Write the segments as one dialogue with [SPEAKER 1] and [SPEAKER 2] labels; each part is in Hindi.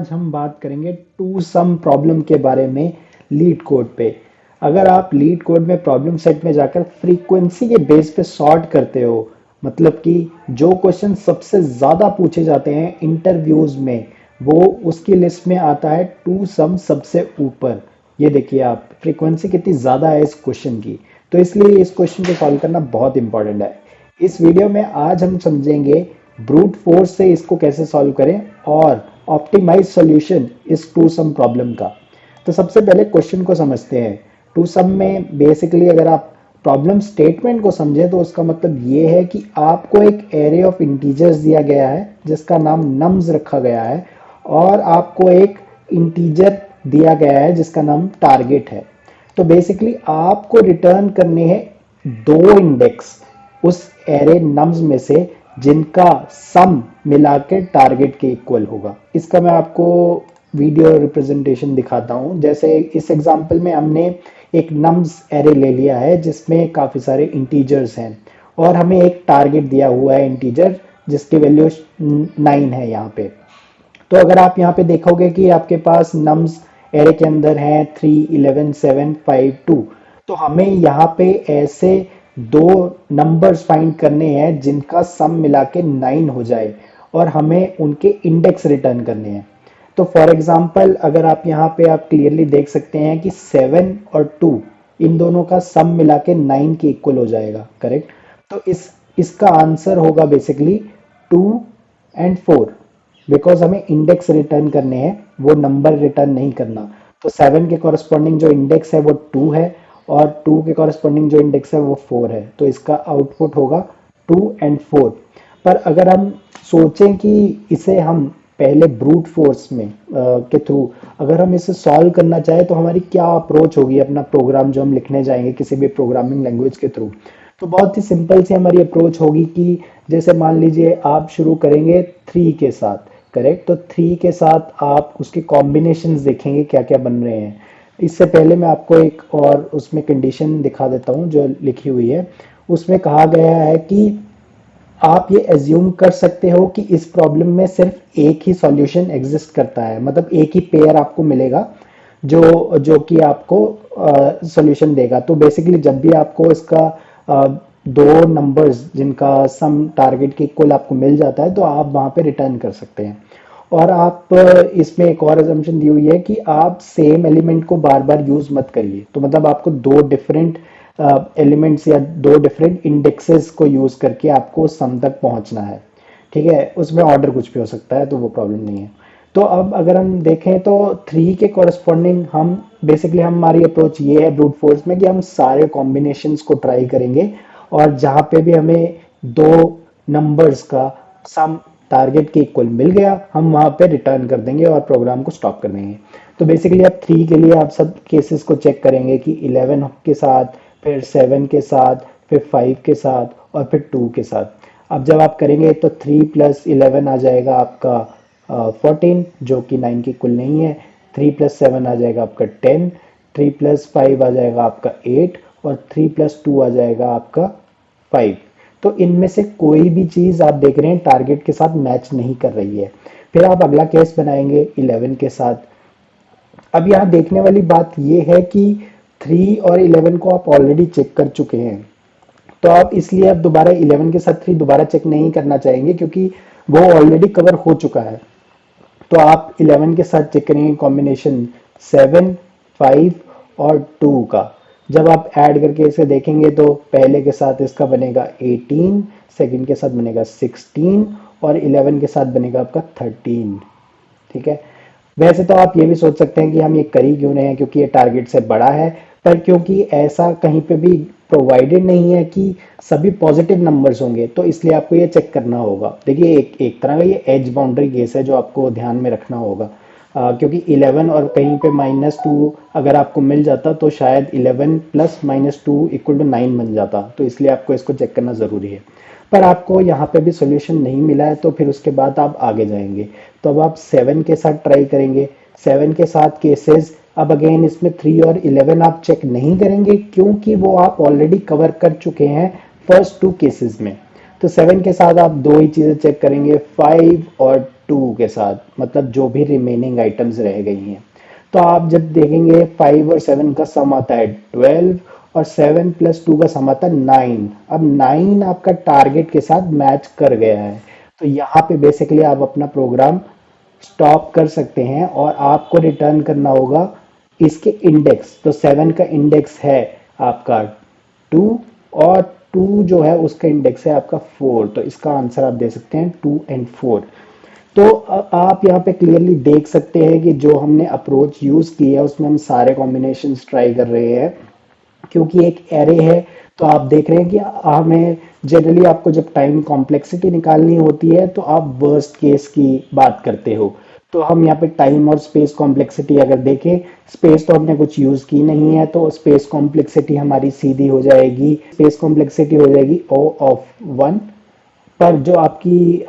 [SPEAKER 1] आज हम बात करेंगे टू सम प्रॉब्लम के बारे में लीड कोड पे। अगर आप लीड कोड में प्रॉब्लम सेट में जाकर फ्रीक्वेंसी के बेस पे सॉर्ट करते हो, मतलब कि जो क्वेश्चन सबसे ज़्यादा पूछे जाते हैं इंटरव्यूज में, वो उसकी लिस्ट में आता है टू सम सबसे ऊपर। ये देखिए आप, फ्रीक्वेंसी कितनी ज़्यादा है इस क्वेश्चन की, तो इसलिए इस क्वेश्चन को सॉल्व करना बहुत इंपॉर्टेंट है। इस वीडियो में आज हम समझेंगे ब्रूट फोर्स से इसको कैसे सॉल्व करें और ऑप्टिमाइज सॉल्यूशन इस टू सम प्रॉब्लम का। तो सबसे पहले क्वेश्चन को समझते हैं। टू सम में बेसिकली अगर आप प्रॉब्लम स्टेटमेंट को समझें तो उसका मतलब ये है कि आपको एक एरे ऑफ इंटीजर्स दिया गया है जिसका नाम नम्स रखा गया है, और आपको एक इंटीजर दिया गया है जिसका नाम टारगेट है। तो बेसिकली आपको रिटर्न करने हैं दो इंडेक्स उस एरे नम्स में से जिनका सम मिला के टारगेट के इक्वल होगा। इसका मैं आपको वीडियो रिप्रेजेंटेशन दिखाता हूँ। जैसे इस एग्जांपल में हमने एक नम्स एरे ले लिया है जिसमें काफ़ी सारे इंटीजर्स हैं, और हमें एक टारगेट दिया हुआ है इंटीजर जिसकी वैल्यू 9 है यहाँ पे। तो अगर आप यहाँ पे देखोगे कि आपके पास नम्स एरे के अंदर हैं 3, 11, 7, 5, 2, तो हमें यहाँ पे ऐसे दो नंबर्स फाइंड करने हैं जिनका सम मिला के 9 हो जाए, और हमें उनके इंडेक्स रिटर्न करने हैं। तो फॉर एग्जांपल अगर आप यहाँ पे आप क्लियरली देख सकते हैं कि 7 और 2 इन दोनों का सम मिला के 9 के इक्वल हो जाएगा, करेक्ट। तो इसका आंसर होगा बेसिकली 2 एंड 4, बिकॉज हमें इंडेक्स रिटर्न करने हैं, वो नंबर रिटर्न नहीं करना। तो 7 के कॉरस्पॉन्डिंग जो इंडेक्स है वो 2 है, और 2 के कॉरस्पॉन्डिंग जो इंडेक्स है वो 4 है। तो इसका आउटपुट होगा 2 एंड 4। पर अगर हम सोचें कि इसे हम पहले ब्रूट फोर्स में के थ्रू अगर हम इसे सॉल्व करना चाहें तो हमारी क्या अप्रोच होगी, अपना प्रोग्राम जो हम लिखने जाएंगे किसी भी प्रोग्रामिंग लैंग्वेज के थ्रू। तो बहुत ही सिंपल सी हमारी अप्रोच होगी कि जैसे मान लीजिए आप शुरू करेंगे 3 के साथ, करेक्ट। तो 3 के साथ आप उसके कॉम्बिनेशंस देखेंगे क्या क्या बन रहे हैं। इससे पहले मैं आपको एक और उसमें कंडीशन दिखा देता हूँ जो लिखी हुई है। उसमें कहा गया है कि आप ये एज्यूम कर सकते हो कि इस प्रॉब्लम में सिर्फ एक ही सॉल्यूशन एग्जिस्ट करता है, मतलब एक ही पेयर आपको मिलेगा जो जो कि आपको सॉल्यूशन देगा। तो बेसिकली जब भी आपको इसका दो नंबर्स जिनका सम टारगेट के इक्वल आपको मिल जाता है तो आप वहां पे रिटर्न कर सकते हैं। और आप इसमें एक और असम्पशन दी हुई है कि आप सेम एलिमेंट को बार बार यूज मत करिए। तो मतलब आपको दो डिफरेंट एलिमेंट्स या दो डिफरेंट इंडेक्सेस को यूज करके आपको सम तक पहुंचना है, ठीक है। उसमें ऑर्डर कुछ भी हो सकता है, तो वो प्रॉब्लम नहीं है। तो अब अगर हम देखें तो 3 के कॉरस्पॉन्डिंग हम बेसिकली हमारी अप्रोच ये है ब्रूट फोर्स में कि हम सारे कॉम्बिनेशंस को ट्राई करेंगे, और जहां पे भी हमें दो नंबर्स का सम टारगेट के इक्वल मिल गया हम वहां पे रिटर्न कर देंगे और प्रोग्राम को स्टॉप कर देंगे। तो बेसिकली आप 3 के लिए आप सब केसेस को चेक करेंगे कि 11 के साथ, फिर 7 के साथ, फिर 5 के साथ, और फिर 2 के साथ। अब जब आप करेंगे तो 3 प्लस 11 आ जाएगा आपका 14, जो कि 9 की कुल नहीं है। 3 प्लस 7 आ जाएगा आपका 10, 3 प्लस 5 आ जाएगा आपका 8, और 3 प्लस 2 आ जाएगा आपका 5। तो इनमें से कोई भी चीज आप देख रहे हैं टारगेट के साथ मैच नहीं कर रही है। फिर आप अगला केस बनाएंगे 11 के साथ। अब यहाँ देखने वाली बात यह है कि 3 और 11 को आप ऑलरेडी चेक कर चुके हैं, तो आप इसलिए अब दोबारा 11 के साथ 3 दोबारा चेक नहीं करना चाहेंगे क्योंकि वो ऑलरेडी कवर हो चुका है। तो आप 11 के साथ चेक करेंगे कॉम्बिनेशन 7, 5 और 2 का। जब आप ऐड करके इसे देखेंगे तो पहले के साथ इसका बनेगा 18, सेकंड के साथ बनेगा 16, और 11 के साथ बनेगा आपका 13, ठीक है। वैसे तो आप ये भी सोच सकते हैं कि हम ये कर ही क्यों रहे हैं, क्योंकि ये टारगेट से बड़ा है। पर क्योंकि ऐसा कहीं पे भी प्रोवाइडेड नहीं है कि सभी पॉजिटिव नंबर्स होंगे, तो इसलिए आपको ये चेक करना होगा। देखिए एक एक तरह का ये एज बाउंड्री केस है जो आपको ध्यान में रखना होगा। क्योंकि 11 और कहीं पे -2 अगर आपको मिल जाता तो शायद 11 प्लस -2 इक्वल टू 9 बन जाता, तो इसलिए आपको इसको चेक करना ज़रूरी है। पर आपको यहाँ पे भी सोल्यूशन नहीं मिला है, तो फिर उसके बाद आप आगे जाएंगे। तो अब आप 7 के साथ ट्राई करेंगे। 7 के साथ केसेस, अब अगेन इसमें 3 और 11 आप चेक नहीं करेंगे क्योंकि वो आप ऑलरेडी कवर कर चुके हैं फर्स्ट 2 केसेस में। तो 7 के साथ आप दो ही चीज़ें चेक करेंगे, 5 और 2 के साथ, मतलब जो भी रिमेनिंग आइटम्स रह गई हैं। तो आप जब देखेंगे 5 और 7 का सम आता है 12 और 7 प्लस 2 का सम आता है 9। अब 9 आपका टारगेट के साथ मैच कर गया है, तो यहाँ पे बेसिकली आप अपना प्रोग्राम स्टॉप कर सकते हैं और आपको रिटर्न करना होगा इसके इंडेक्स। तो 7 का इंडेक्स है आपका 2 और 2 जो है उसका इंडेक्स है आपका 4, तो इसका आंसर आप दे सकते हैं 2 एंड 4। तो आप यहाँ पे क्लियरली देख सकते हैं कि जो हमने अप्रोच यूज की है उसमें हम सारे कॉम्बिनेशंस ट्राई कर रहे हैं, क्योंकि एक एरे है। तो आप देख रहे हैं कि हमें जनरली आपको जब टाइम कॉम्प्लेक्सिटी निकालनी होती है तो आप वर्स्ट केस की बात करते हो। तो हम यहाँ पे टाइम और स्पेस कॉम्प्लेक्सिटी अगर देखें, स्पेस तो हमने कुछ यूज की नहीं है, तो स्पेस कॉम्प्लेक्सिटी हमारी सीधी हो जाएगी, स्पेस कॉम्प्लेक्सिटी हो जाएगी O ऑफ 1। पर जो आपकी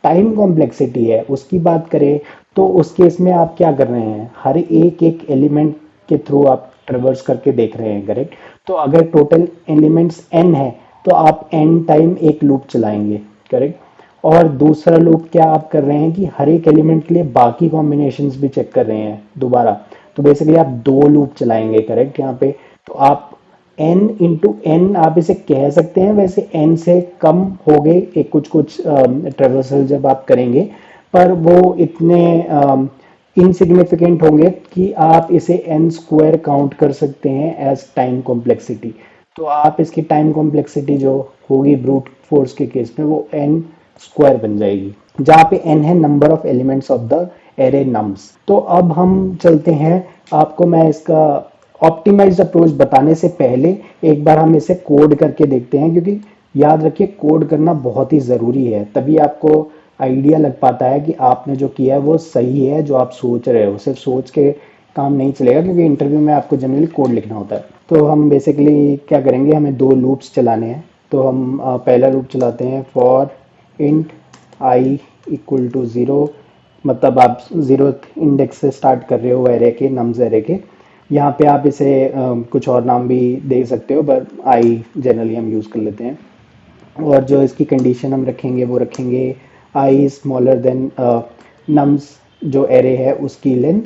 [SPEAKER 1] टाइम कॉम्प्लेक्सिटी है उसकी बात करें, तो उस केस में आप क्या कर रहे हैं, हर एक एक एलिमेंट के थ्रू आप ट्रेवर्स करके देख रहे हैं, करेक्ट। तो अगर टोटल एलिमेंट्स n है तो आप n टाइम एक लूप चलाएंगे, करेक्ट। और दूसरा लूप क्या आप कर रहे हैं कि हर एक एलिमेंट के लिए बाकी कॉम्बिनेशंस भी चेक कर रहे हैं दोबारा। तो बेसिकली आप दो लूप चलाएंगे, करेक्ट यहाँ पे। तो आप n इंटू एन आप इसे कह सकते हैं, वैसे n से कम हो गए एक कुछ कुछ ट्रेवर्सल जब आप करेंगे, पर वो इतने इनसिग्निफिकेंट होंगे कि आप इसे n स्क्वायर काउंट कर सकते हैं एज टाइम कॉम्प्लेक्सिटी। तो आप इसकी टाइम कॉम्प्लेक्सिटी जो होगी ब्रूट फोर्स के केस में वो n स्क्वायर बन जाएगी, जहाँ पे n है number of elements of the array nums. तो अब हम चलते हैं, आपको मैं इसका ऑप्टिमाइज्ड अप्रोच बताने से पहले एक बार हम इसे कोड करके देखते हैं, क्योंकि याद रखिए कोड करना बहुत ही ज़रूरी है, तभी आपको आइडिया लग पाता है कि आपने जो किया है वो सही है जो आप सोच रहे हो। सिर्फ सोच के काम नहीं चलेगा, क्योंकि इंटरव्यू में आपको जनरली कोड लिखना होता है। तो हम बेसिकली क्या करेंगे, हमें दो लूप्स चलाने हैं। तो हम पहला लूप चलाते हैं for int I equal to 0, मतलब आप 0th इंडेक्स से स्टार्ट कर रहे हो एरे के, नम्स एरे के। यहाँ पे आप इसे कुछ और नाम भी दे सकते हो, बट आई जनरली हम यूज़ कर लेते हैं। और जो इसकी कंडीशन हम रखेंगे वो रखेंगे आई स्मॉलर देन नम्स जो एरे है उसकी लेंथ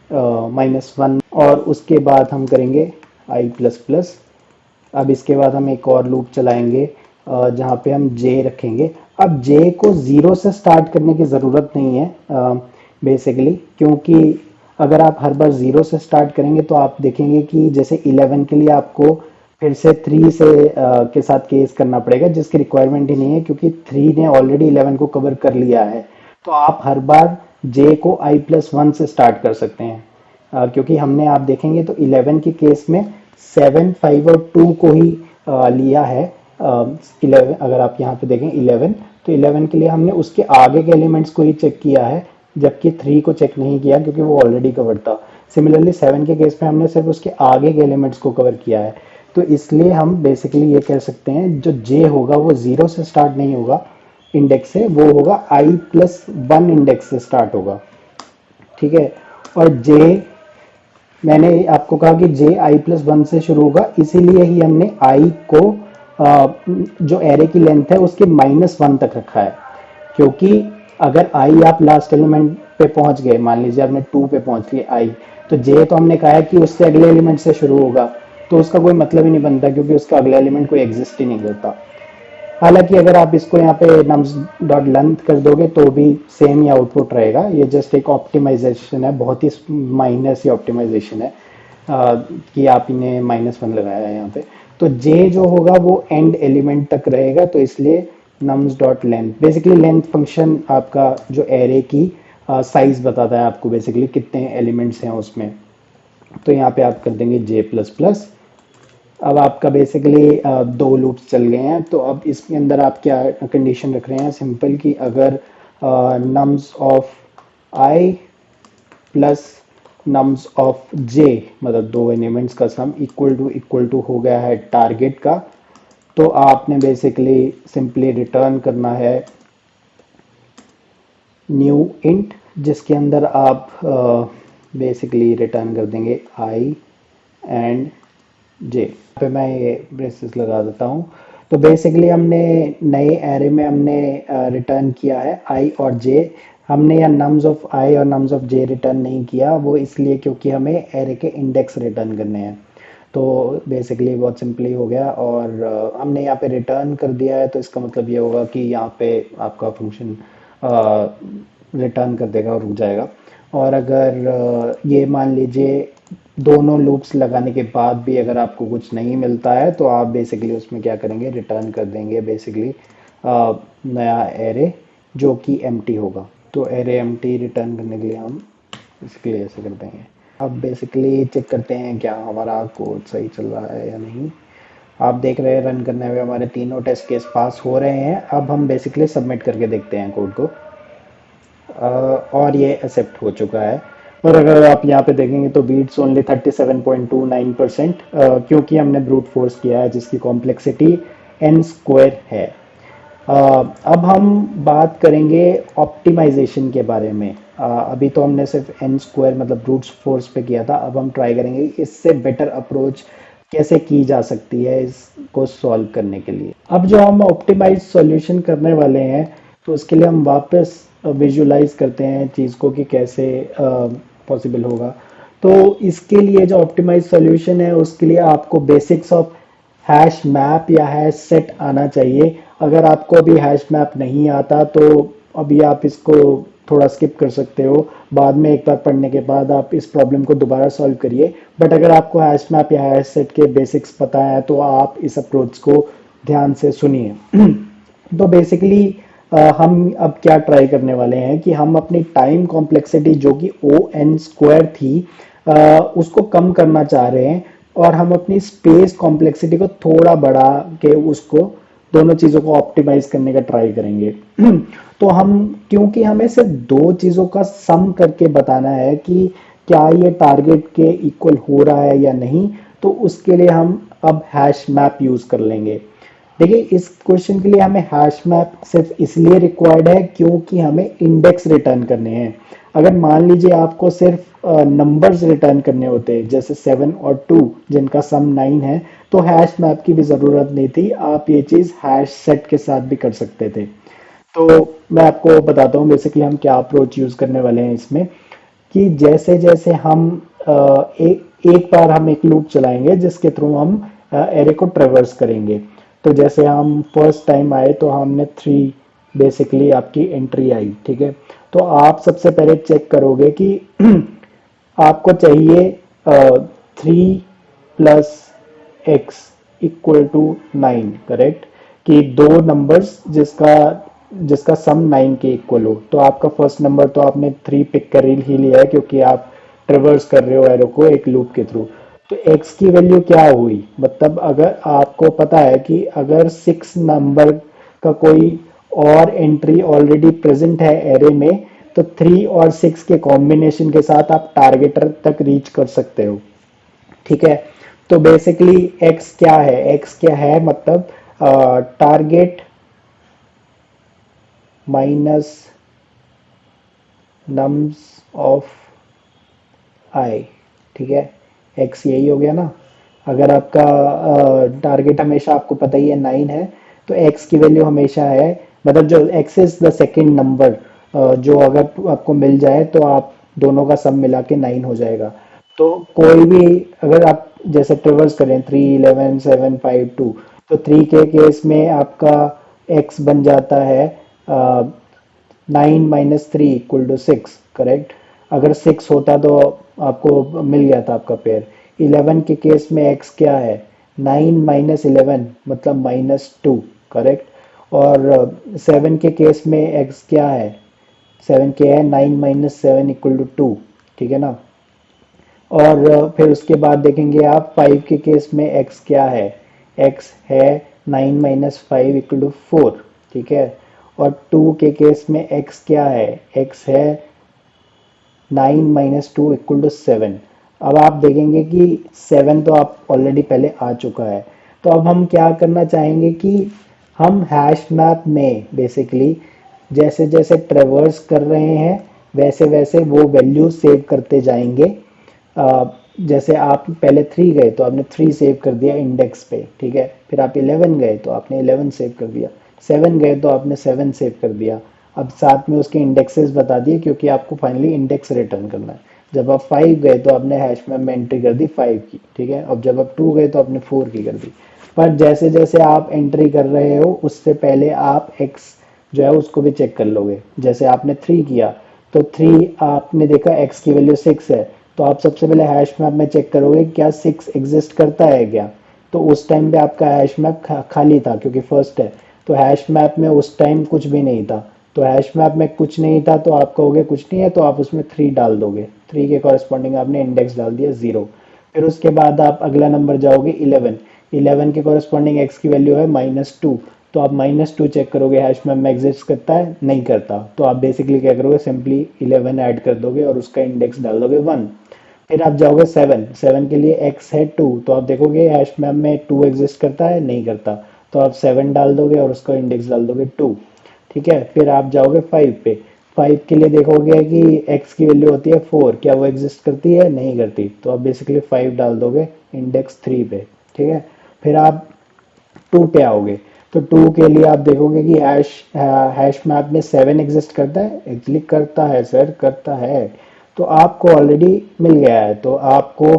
[SPEAKER 1] -1, और उसके बाद हम करेंगे आई प्लस प्लस। अब इसके बाद हम एक और लूप चलाएंगे जहाँ पे हम जे रखेंगे। अब जे को 0 से स्टार्ट करने की ज़रूरत नहीं है बेसिकली, क्योंकि अगर आप हर बार 0 से स्टार्ट करेंगे तो आप देखेंगे कि जैसे 11 के लिए आपको फिर से 3 से के साथ केस करना पड़ेगा, जिसकी रिक्वायरमेंट ही नहीं है, क्योंकि 3 ने ऑलरेडी 11 को कवर कर लिया है। तो आप हर बार जे को i+1 से स्टार्ट कर सकते हैं, क्योंकि हमने आप देखेंगे तो 11 के केस में 7, 5 और 2 को ही लिया है। 11 अगर आप यहाँ पे देखें 11, तो 11 के लिए हमने उसके आगे के एलिमेंट्स को ही चेक किया है, जबकि 3 को चेक नहीं किया क्योंकि वो ऑलरेडी कवर्ड था। सिमिलरली 7 के केस में हमने सिर्फ उसके आगे के एलिमेंट्स को कवर किया है। तो इसलिए हम बेसिकली ये कह सकते हैं जो जे होगा वो 0 से स्टार्ट नहीं होगा इंडेक्स से, वो होगा i+1 इंडेक्स से स्टार्ट होगा, ठीक है। और जे, मैंने आपको कहा कि जे i+1 से शुरू होगा, इसीलिए ही हमने i को जो एरे की लेंथ है उसके -1 तक रखा है, क्योंकि अगर i आप लास्ट एलिमेंट पे पहुंच गए, मान लीजिए आपने 2 पे पहुंच गए i, तो j तो हमने कहा है कि उससे अगले एलिमेंट से शुरू होगा, तो उसका कोई मतलब ही नहीं बनता, क्योंकि उसका अगला एलिमेंट कोई एग्जिस्ट ही नहीं करता। हालांकि अगर आप इसको यहाँ पे nums डॉट लेंथ कर दोगे तो भी सेम ही आउटपुट रहेगा। ये जस्ट एक ऑप्टिमाइजेशन है, बहुत ही माइनर सी ऑप्टिमाइजेशन है कि आप इन्हें -1 लगाया है यहाँ पे। तो j जो होगा वो एंड एलिमेंट तक रहेगा, तो इसलिए nums dot length, basically length function आपका जो एरे की साइज बताता है आपको, बेसिकली कितने एलिमेंट्स हैं उसमें। तो यहाँ पे आप कर देंगे j++। अब आपका बेसिकली दो लूप्स चल गए हैं, तो अब इसके अंदर आप क्या कंडीशन रख रहे हैं, सिंपल कि अगर nums of i plus nums of j, मतलब दो एलिमेंट्स का सम इक्वल टू हो गया है टारगेट का, तो आपने बेसिकली सिंपली रिटर्न करना है न्यू इंट, जिसके अंदर आप बेसिकली रिटर्न कर देंगे i एंड जे। पे मैं ये ब्रेसेस लगा देता हूँ। तो बेसिकली हमने नए एरे में हमने रिटर्न किया है आई और जे। हमने यहाँ नम्स ऑफ आई और नम्स ऑफ जे रिटर्न नहीं किया, वो इसलिए क्योंकि हमें एरे के इंडेक्स रिटर्न करने हैं। तो बेसिकली बहुत सिंपली हो गया, और हमने यहाँ पे रिटर्न कर दिया है, तो इसका मतलब ये होगा कि यहाँ पे आपका फंक्शन रिटर्न कर देगा और रुक जाएगा। और अगर ये मान लीजिए दोनों लूप्स लगाने के बाद भी अगर आपको कुछ नहीं मिलता है, तो आप बेसिकली उसमें क्या करेंगे, रिटर्न कर देंगे बेसिकली नया एरे जो कि एम्प्टी होगा। तो एरे एम्प्टी रिटर्न करने के लिए हम इसके लिए ऐसे कर देंगे। अब बेसिकली चेक करते हैं क्या हमारा कोड सही चल रहा है या नहीं। आप देख रहे हैं रन करने में हमारे तीनों टेस्ट केस पास हो रहे हैं। अब हम बेसिकली सबमिट करके देखते हैं कोड को, और ये एक्सेप्ट हो चुका है। और अगर आप यहाँ पे देखेंगे तो बीट्स ओनली 37.29%, क्योंकि हमने ब्रूट फोर्स किया है जिसकी कॉम्प्लेक्सिटी n स्क्वायर है। अब हम बात करेंगे ऑप्टिमाइजेशन के बारे में। अभी तो हमने सिर्फ n स्क्वायर मतलब ब्रूट फोर्स पे किया था, अब हम ट्राई करेंगे इससे बेटर अप्रोच कैसे की जा सकती है इसको सॉल्व करने के लिए। अब जो हम ऑप्टिमाइज सॉल्यूशन करने वाले हैं, तो उसके लिए हम वापस विजुलाइज करते हैं चीज़ को कि कैसे पॉसिबल होगा। तो इसके लिए जो ऑप्टिमाइज सॉल्यूशन है, उसके लिए आपको बेसिक्स ऑफ हैश मैप या हैश सेट आना चाहिए। अगर आपको अभी हैश मैप नहीं आता तो अभी आप इसको थोड़ा स्किप कर सकते हो, बाद में एक बार पढ़ने के बाद आप इस प्रॉब्लम को दोबारा सॉल्व करिए। बट अगर आपको हैश मैप या हैश सेट के बेसिक्स पता है तो आप इस अप्रोच को ध्यान से सुनिए। तो बेसिकली हम अब क्या ट्राई करने वाले हैं कि हम अपनी टाइम कॉम्प्लेक्सिटी जो कि ओ एन स्क्वायर थी, उसको कम करना चाह रहे हैं, और हम अपनी स्पेस कॉम्प्लेक्सिटी को थोड़ा बढ़ा के उसको दोनों चीज़ों को ऑप्टिमाइज करने का ट्राई करेंगे। तो हम, क्योंकि हमें सिर्फ दो चीज़ों का सम करके बताना है कि क्या ये टारगेट के इक्वल हो रहा है या नहीं, तो उसके लिए हम अब हैश मैप यूज़ कर लेंगे। देखिए, इस क्वेश्चन के लिए हमें हैश मैप सिर्फ इसलिए रिक्वायर्ड है क्योंकि हमें इंडेक्स रिटर्न करने हैं। अगर मान लीजिए आपको सिर्फ नंबर्स रिटर्न करने होते जैसे 7 और 2 जिनका सम 9 है, तो हैश मैप की भी ज़रूरत नहीं थी, आप ये चीज़ हैश सेट के साथ भी कर सकते थे। तो मैं आपको बताता हूँ बेसिकली हम क्या अप्रोच यूज़ करने वाले हैं इसमें, कि जैसे जैसे हम एक बार हम एक लूप चलाएंगे जिसके थ्रू हम एरे को ट्रेवर्स करेंगे। तो जैसे हम फर्स्ट टाइम आए तो हमने 3 बेसिकली आपकी एंट्री आई, ठीक है। तो आप सबसे पहले चेक करोगे कि आपको चाहिए 3 plus X equal to 9, correct, कि दो नंबर्स जिसका जिसका सम 9 के इक्वल हो। तो आपका फर्स्ट नंबर तो आपने 3 पिक कर ही लिया है क्योंकि आप ट्रेवर्स कर रहे हो एरो को एक लूप के थ्रू। तो x की वैल्यू क्या हुई, मतलब अगर आपको पता है कि अगर 6 नंबर का कोई और एंट्री ऑलरेडी प्रेजेंट है एरे में, तो 3 और 6 के कॉम्बिनेशन के साथ आप टारगेटर तक रीच कर सकते हो, ठीक है। तो बेसिकली x क्या है, x क्या है मतलब टारगेट माइनस नम्स ऑफ आई, ठीक है। x यही हो गया ना। अगर आपका टारगेट हमेशा आपको पता ही है 9 है, तो x की वैल्यू हमेशा है, मतलब जो x is the second number, जो अगर आपको मिल जाए तो आप दोनों का सम मिला के 9 हो जाएगा। तो कोई भी अगर आप जैसे ट्रेवर्स करें 3 11 7 5 2, तो 3 के केस में आपका x बन जाता है 9 माइनस 3 इक्वल टू 6, करेक्ट। अगर 6 होता तो आपको मिल गया था आपका पेयर। 11 के केस में x क्या है, 9 माइनस 11 मतलब -2, करेक्ट। और 7 के केस में x क्या है, 7 क्या है, 9 माइनस 7 इक्वल टू 2, ठीक है ना। और फिर उसके बाद देखेंगे आप 5 के केस में x क्या है, x है 9 माइनस 5 इक्वल टू 4, ठीक है। और 2 के केस में x क्या है, x है 9 माइनस 2 इक्वल टू 7। अब आप देखेंगे कि 7 तो आप ऑलरेडी पहले आ चुका है। तो अब हम क्या करना चाहेंगे कि हम हैश मैप में बेसिकली जैसे जैसे ट्रेवर्स कर रहे हैं वैसे वैसे वो वैल्यू सेव करते जाएंगे। जैसे आप पहले 3 गए तो आपने 3 सेव कर दिया इंडेक्स पे, ठीक है। फिर आप 11 गए तो आपने 11 सेव कर दिया, 7 गए तो आपने 7 सेव कर दिया। अब साथ में उसके इंडेक्सेस बता दिए क्योंकि आपको फाइनली इंडेक्स रिटर्न करना है। जब आप 5 गए तो आपने हैश मैप में एंट्री कर दी 5 की, ठीक है। अब जब आप 2 गए तो आपने 4 की कर दी। पर जैसे जैसे आप एंट्री कर रहे हो उससे पहले आप एक्स जो है उसको भी चेक कर लोगे। जैसे आपने 3 किया तो 3 आपने देखा एक्स की वैल्यू 6 है, तो आप सबसे पहले हैश मैप में चेक करोगे क्या 6 एग्जिस्ट करता है क्या। तो उस टाइम पे आपका हैश मैप खाली था क्योंकि फर्स्ट है, तो हैश मैप में उस टाइम कुछ भी नहीं था। तो हैश मैप में कुछ नहीं था तो आप कहोगे कुछ नहीं है, तो आप उसमें 3 डाल दोगे, 3 के कॉरेस्पॉन्डिंग आपने इंडेक्स डाल दिया 0। फिर उसके बाद आप अगला नंबर जाओगे 11, 11 के कॉरेस्पॉन्डिंग एक्स की वैल्यू है -2, तो आप -2 चेक करोगे हैश मैप में एग्जिस्ट करता है, नहीं करता। तो आप बेसिकली क्या करोगे, सिंपली 11 ऐड कर दोगे और उसका इंडेक्स डाल दोगे 1। फिर आप जाओगे 7, 7 के लिए x है 2, तो आप देखोगे हैश मैप में 2 एग्जिस्ट करता है, नहीं करता। तो आप 7 डाल दोगे और उसका इंडेक्स डाल दोगे 2, ठीक है। फिर आप जाओगे 5 पे, 5 के लिए देखोगे कि x की वैल्यू होती है 4, क्या वो एग्जिस्ट करती है, नहीं करती। तो आप बेसिकली 5 डाल दोगे इंडेक्स 3 पे, ठीक है। फिर आप 2 पे आओगे, तो 2 के लिए आप देखोगे कि हैश मैप में 7 एग्जिस्ट करता है, एक्चुअली करता है सर, करता है। तो आपको ऑलरेडी मिल गया है, तो आपको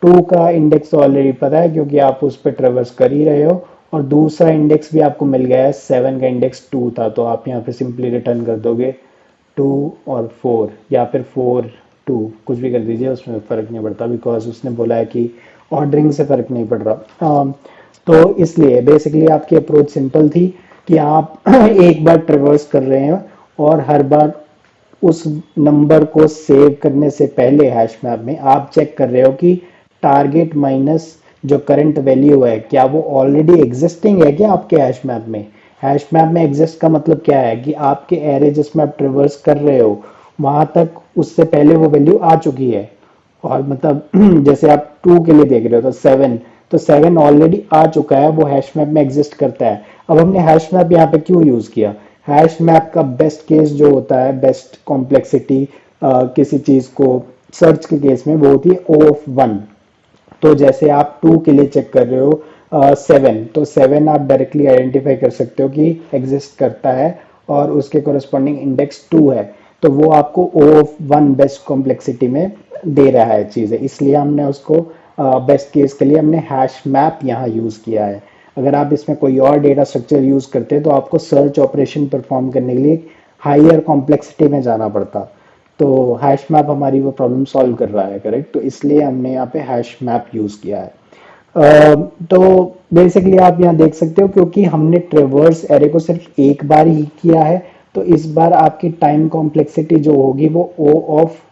[SPEAKER 1] 2 का इंडेक्स ऑलरेडी पता है क्योंकि आप उस पर ट्रेवर्स कर ही रहे हो, और दूसरा इंडेक्स भी आपको मिल गया है, 7 का इंडेक्स 2 था, तो आप यहाँ पे सिंपली रिटर्न कर दोगे 2 और 4, या फिर 4 2, कुछ भी कर दीजिए, उसमें फ़र्क नहीं पड़ता बिकॉज उसने बोला है कि ऑर्डरिंग से फ़र्क नहीं पड़ रहा। तो इसलिए बेसिकली आपकी अप्रोच सिंपल थी कि आप एक बार ट्रेवर्स कर रहे हैं और हर बार उस नंबर को सेव करने से पहले हैश मैप में आप चेक कर रहे हो कि टारगेट माइनस जो करंट वैल्यू है क्या वो ऑलरेडी एग्जिस्टिंग है क्या आपके हैश मैप में। हैश मैप में एग्जिस्ट का मतलब क्या है कि आपके एरे जिसमें आप ट्रेवर्स कर रहे हो वहां तक उससे पहले वो वैल्यू आ चुकी है। और मतलब जैसे आप 2 के लिए देख रहे हो तो 7, तो 7 ऑलरेडी आ चुका है, वो हैश मैप में एग्जिस्ट करता है। अब हमने हैश मैप यहाँ पे क्यों यूज किया, हैश मैप का बेस्ट केस जो होता है, बेस्ट कॉम्प्लेक्सिटी किसी चीज को सर्च के केस में वो होती है O ऑफ 1। तो जैसे आप 2 के लिए चेक कर रहे हो 7, तो 7 आप डायरेक्टली आइडेंटिफाई कर सकते हो कि एग्जिस्ट करता है और उसके कोरस्पॉन्डिंग इंडेक्स 2 है, तो वो आपको O ऑफ 1 बेस्ट कॉम्प्लेक्सिटी में दे रहा है चीज़ें, इसलिए हमने उसको बेस्ट केस के लिए हमने हैश मैप यहाँ यूज़ किया है। अगर आप इसमें कोई और डेटा स्ट्रक्चर यूज़ करते तो आपको सर्च ऑपरेशन परफॉर्म करने के लिए हायर कॉम्प्लेक्सिटी में जाना पड़ता। तो हैश मैप हमारी वो प्रॉब्लम सॉल्व कर रहा है, करेक्ट। तो इसलिए हमने यहाँ पे हैश मैप यूज़ किया है। तो बेसिकली आप यहाँ देख सकते हो क्योंकि हमने ट्रेवर्स एरे को सिर्फ एक बार ही किया है, तो इस बार आपकी टाइम कॉम्प्लेक्सिटी जो होगी वो O ऑफ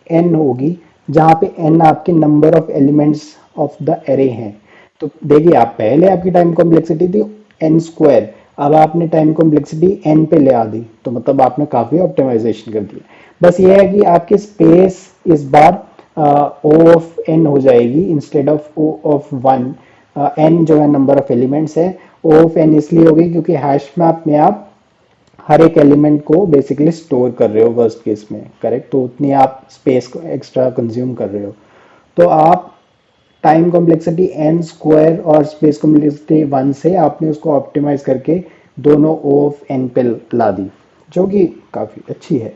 [SPEAKER 1] n होगी, जहां पे n आपके number of elements of the array हैं। तो देखिए आप पहले आपकी टाइम कॉम्प्लेक्सिटी थी n स्क्वायर, अब आपने टाइम कॉम्प्लेक्सिटी n पे ले आ दी, तो मतलब आपने काफी ऑप्टिमाइजेशन कर दिया। बस ये है कि आपकी स्पेस इस बार O ऑफ n हो जाएगी instead of O of 1। n जो है नंबर ऑफ एलिमेंट्स है, O ऑफ n इसलिए होगी क्योंकि हैश मैप में आप हर एक एलिमेंट को बेसिकली स्टोर कर रहे हो वर्स्ट केस में, करेक्ट। तो उतनी आप स्पेस को एक्स्ट्रा कंज्यूम कर रहे हो। तो आप टाइम कॉम्प्लेक्सिटी n स्क्वायर और स्पेस कॉम्प्लेक्सिटी 1 से आपने उसको ऑप्टिमाइज करके दोनों O ऑफ n पे ला दी, जो कि काफ़ी अच्छी है।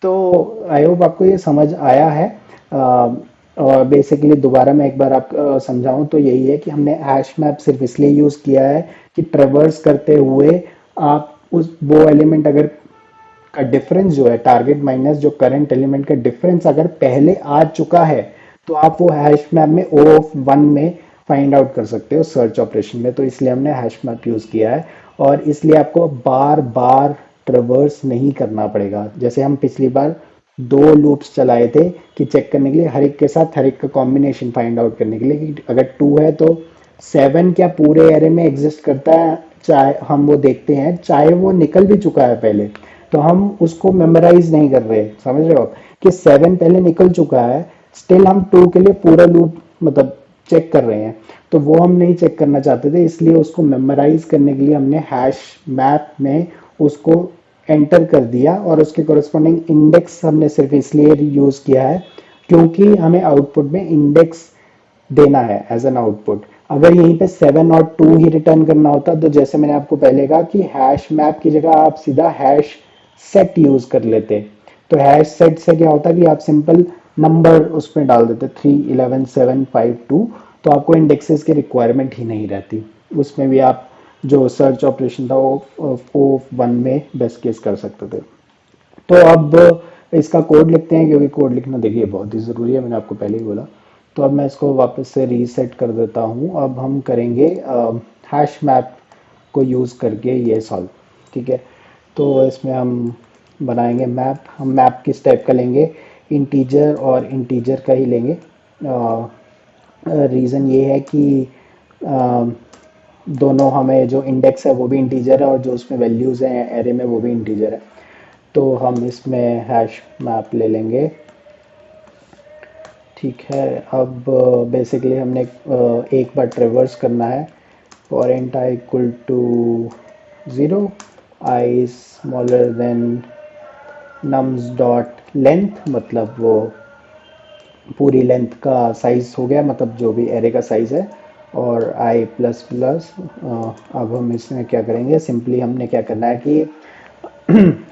[SPEAKER 1] तो आई होप आपको ये समझ आया है। और बेसिकली दोबारा मैं एक बार आप समझाऊं तो यही है कि हमने हैश मैप सिर्फ इसलिए यूज़ किया है कि ट्रेवर्स करते हुए आप उस वो एलिमेंट अगर का डिफरेंस जो है टारगेट माइनस जो करंट एलिमेंट का डिफरेंस अगर पहले आ चुका है तो आप वो हैश मैप में O ऑफ 1 में फाइंड आउट कर सकते हो सर्च ऑपरेशन में। तो इसलिए हमने हैश मैप यूज़ किया है और इसलिए आपको बार बार ट्रेवर्स नहीं करना पड़ेगा। जैसे हम पिछली बार 2 लूप्स चलाए थे कि चेक करने के लिए हर एक के साथ हर एक का कॉम्बिनेशन फाइंड आउट करने के लिए कि अगर 2 है तो 7 क्या पूरे एरे में एग्जिस्ट करता है, चाहे हम वो देखते हैं, चाहे वो निकल भी चुका है पहले, तो हम उसको मेमोराइज नहीं कर रहे। समझ रहे हो कि 7 पहले निकल चुका है, स्टिल हम 2 के लिए पूरा लूप मतलब चेक कर रहे हैं, तो वो हम नहीं चेक करना चाहते थे, इसलिए उसको मेमोराइज करने के लिए हमने हैश मैप में उसको एंटर कर दिया और उसके कोरस्पॉन्डिंग इंडेक्स हमने सिर्फ इसलिए यूज किया है क्योंकि हमें आउटपुट में इंडेक्स देना है एज एन आउटपुट। अगर यहीं पे 7 और 2 ही रिटर्न करना होता तो जैसे मैंने आपको पहले कहा कि हैश मैप की जगह आप सीधा हैश सेट यूज कर लेते। तो हैश सेट से क्या होता कि आप सिंपल नंबर उसमें डाल देते 3 11 7 5 2, तो आपको इंडेक्सेस की रिक्वायरमेंट ही नहीं रहती। उसमें भी आप जो सर्च ऑपरेशन था वो वन में बेस्ट केस कर सकते थे। तो अब इसका कोड लिखते हैं, क्योंकि कोड लिखना देखिए बहुत ही ज़रूरी है, मैंने आपको पहले ही बोला। तो अब मैं इसको वापस से रीसेट कर देता हूँ। अब हम करेंगे हैश मैप को यूज़ करके ये सॉल्व। ठीक है, तो इसमें हम बनाएंगे मैप। हम मैप किस टाइप का लेंगे, इंटीजर और इंटीजर का ही लेंगे। रीज़न ये है कि अ, दोनों हमें जो इंडेक्स है वो भी इंटीजर है और जो उसमें वैल्यूज़ हैं एरे में वो भी इंटीजर है। तो हम इसमें हैश मैप ले लेंगे। ठीक है, अब बेसिकली हमने एक बार ट्रेवर्स करना है। For int I equal to 0, I smaller than nums dot length, मतलब वो पूरी लेंथ का साइज हो गया, मतलब जो भी एरे का साइज है। और आई प्लस प्लस, अब हम इसमें क्या करेंगे, सिंपली हमने क्या करना है कि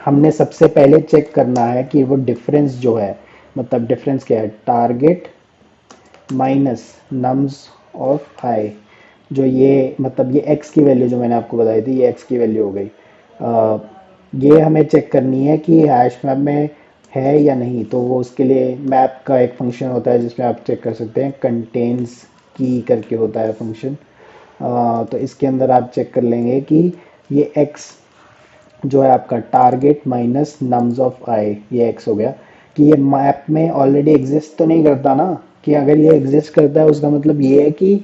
[SPEAKER 1] हमने सबसे पहले चेक करना है कि वो डिफरेंस जो है, मतलब डिफरेंस क्या है, टारगेट माइनस नम्स ऑफ आई। जो ये मतलब ये एक्स की वैल्यू जो मैंने आपको बताई थी, ये एक्स की वैल्यू हो गई। ये हमें चेक करनी है कि हैश मैप में है या नहीं। तो वो उसके लिए मैप का एक फंक्शन होता है जिसमें आप चेक कर सकते हैं, कंटेन्स की करके होता है फंक्शन। तो इसके अंदर आप चेक कर लेंगे कि ये एक्स जो है आपका टारगेट माइनस नम्स ऑफ आई, ये एक्स हो गया। कि ये मैप में ऑलरेडी एग्जिस्ट तो नहीं करता ना, कि अगर ये एग्जिस्ट करता है उसका मतलब ये है कि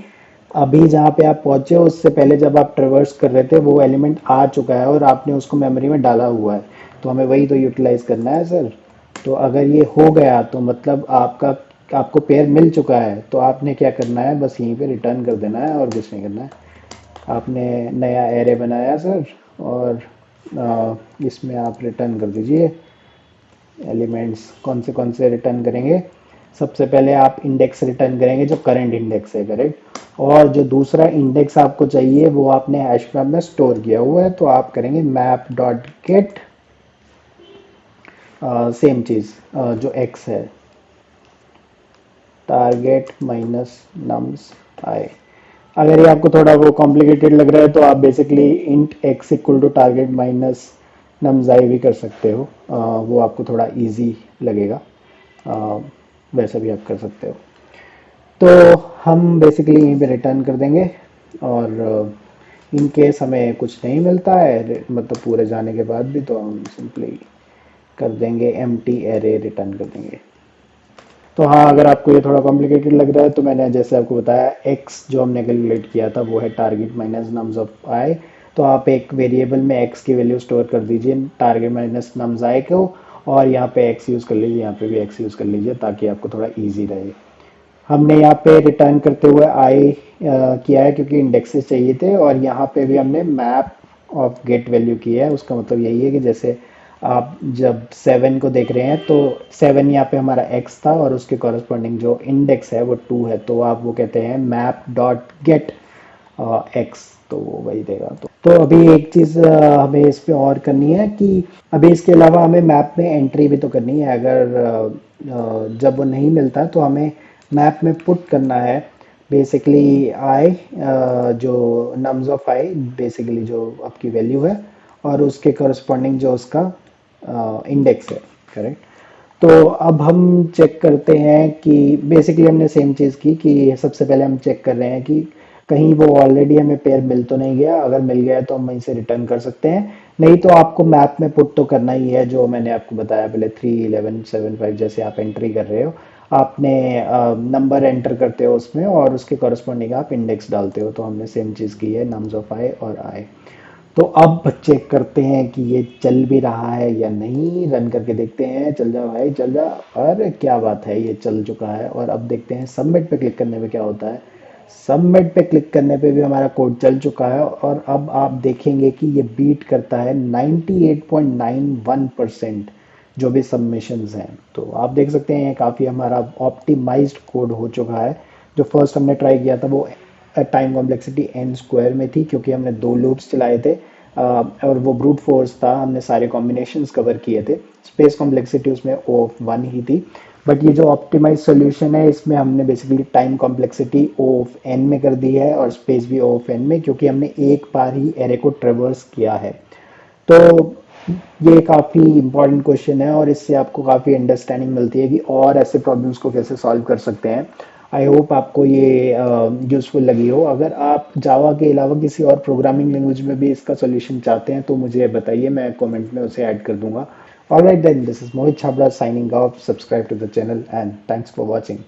[SPEAKER 1] अभी जहाँ पे आप पहुंचे हो उससे पहले जब आप ट्रेवर्स कर रहे थे वो एलिमेंट आ चुका है और आपने उसको मेमोरी में डाला हुआ है। तो हमें वही तो यूटिलाइज करना है सर। तो अगर ये हो गया तो मतलब आपको पेयर मिल चुका है, तो आपने क्या करना है, बस यहीं पे रिटर्न कर देना है और कुछ नहीं करना है। आपने नया एरे बनाया सर, और इसमें आप रिटर्न कर दीजिए एलिमेंट्स। कौन से रिटर्न करेंगे, सबसे पहले आप इंडेक्स रिटर्न करेंगे जो करंट इंडेक्स है, करेक्ट। और जो दूसरा इंडेक्स आपको चाहिए वो आपने हैश मैप में स्टोर किया हुआ है, तो आप करेंगे मैप डॉट गेट सेम चीज़, जो एक्स है, टारगेट माइनस नम्स आई। अगर ये आपको थोड़ा वो कॉम्प्लिकेटेड लग रहा है तो आप basically int x equal to target minus nums I भी कर सकते हो। वो आपको थोड़ा इजी लगेगा, अ, वैसा भी आप कर सकते हो। तो हम बेसिकली यहीं पे रिटर्न कर देंगे। और इन केस हमें कुछ नहीं मिलता है, मतलब पूरे जाने के बाद भी, तो हम सिंपली कर देंगे एम्प्टी एरे रिटर्न कर देंगे। तो हाँ, अगर आपको ये थोड़ा कॉम्प्लिकेटेड लग रहा है तो मैंने जैसे आपको बताया, एक्स जो हमने कैलकुलेट किया था वो है टारगेट माइनस नम्स ऑफ आई। तो आप एक वेरिएबल में एक्स की वैल्यू स्टोर कर दीजिए, टारगेट माइनस नम्स आई को, और यहाँ पे एक्स यूज़ कर लीजिए, यहाँ पे भी एक्स यूज़ कर लीजिए ताकि आपको थोड़ा ईजी रहे। हमने यहाँ पे रिटर्न करते हुए आई किया है क्योंकि इंडेक्सेस चाहिए थे, और यहाँ पे भी हमने मैप ऑफ गेट वैल्यू की है। उसका मतलब यही है कि जैसे आप जब 7 को देख रहे हैं तो 7 यहाँ पे हमारा x था और उसके कॉरस्पॉन्डिंग जो इंडेक्स है वो 2 है, तो आप वो कहते हैं मैप डॉट गेट एक्स, तो वो वही देगा। तो अभी एक चीज़ हमें इस पे और करनी है कि अभी इसके अलावा हमें मैप में एंट्री भी तो करनी है। अगर जब वो नहीं मिलता तो हमें मैप में पुट करना है बेसिकली आई, जो नम्स ऑफ आई बेसिकली जो आपकी वैल्यू है, और उसके करस्पॉन्डिंग जो उसका इंडेक्स है, करेक्ट। तो अब हम चेक करते हैं कि बेसिकली हमने सेम चीज़ की कि सबसे पहले हम चेक कर रहे हैं कि कहीं वो ऑलरेडी हमें पेयर मिल तो नहीं गया। अगर मिल गया है तो हम वहीं से रिटर्न कर सकते हैं, नहीं तो आपको मैप में पुट तो करना ही है, जो मैंने आपको बताया पहले 3 11 7 5 जैसे आप एंट्री कर रहे हो, आपने नंबर एंटर करते हो उसमें और उसके कॉरस्पॉन्डिंग आप इंडेक्स डालते हो। तो हमने सेम चीज़ की है, नम्स ऑफ आई और आई। तो अब चेक करते हैं कि ये चल भी रहा है या नहीं, रन करके देखते हैं। चल जा भाई चल जा, अरे क्या बात है, ये चल चुका है। और अब देखते हैं सबमिट पे क्लिक करने पे क्या होता है। सबमिट पे क्लिक करने पे भी हमारा कोड चल चुका है, और अब आप देखेंगे कि ये बीट करता है 98.91%। जो भी सबमिशंस हैं। तो आप देख सकते हैं काफ़ी हमारा ऑप्टिमाइज्ड कोड हो चुका है। जो फर्स्ट हमने ट्राई किया था वो टाइम कॉम्प्लेक्सिटी एन स्क्वायर में थी, क्योंकि हमने 2 लूप्स चलाए थे और वो ब्रूट फोर्स था, हमने सारे कॉम्बिनेशंस कवर किए थे। स्पेस कॉम्प्लेक्सिटी उसमें ओ ऑफ 1 ही थी। बट ये जो ऑप्टिमाइज सोल्यूशन है इसमें हमने basically time complexity O of N में कर दी है और स्पेस भी ओ ऑफ एन में, क्योंकि हमने एक बार ही एरे को ट्रेवर्स किया है। तो ये काफ़ी इंपॉर्टेंट क्वेश्चन है और इससे आपको काफ़ी अंडरस्टैंडिंग मिलती है कि और ऐसे प्रॉब्लम्स को कैसे सॉल्व कर सकते हैं। आई होप आपको ये यूज़फुल लगी हो। अगर आप जावा के अलावा किसी और प्रोग्रामिंग लैंग्वेज में भी इसका सॉल्यूशन चाहते हैं तो मुझे बताइए, मैं कमेंट में उसे ऐड कर दूंगा। Alright then, this is Mohit Chhabra signing off. Subscribe to the channel and thanks for watching.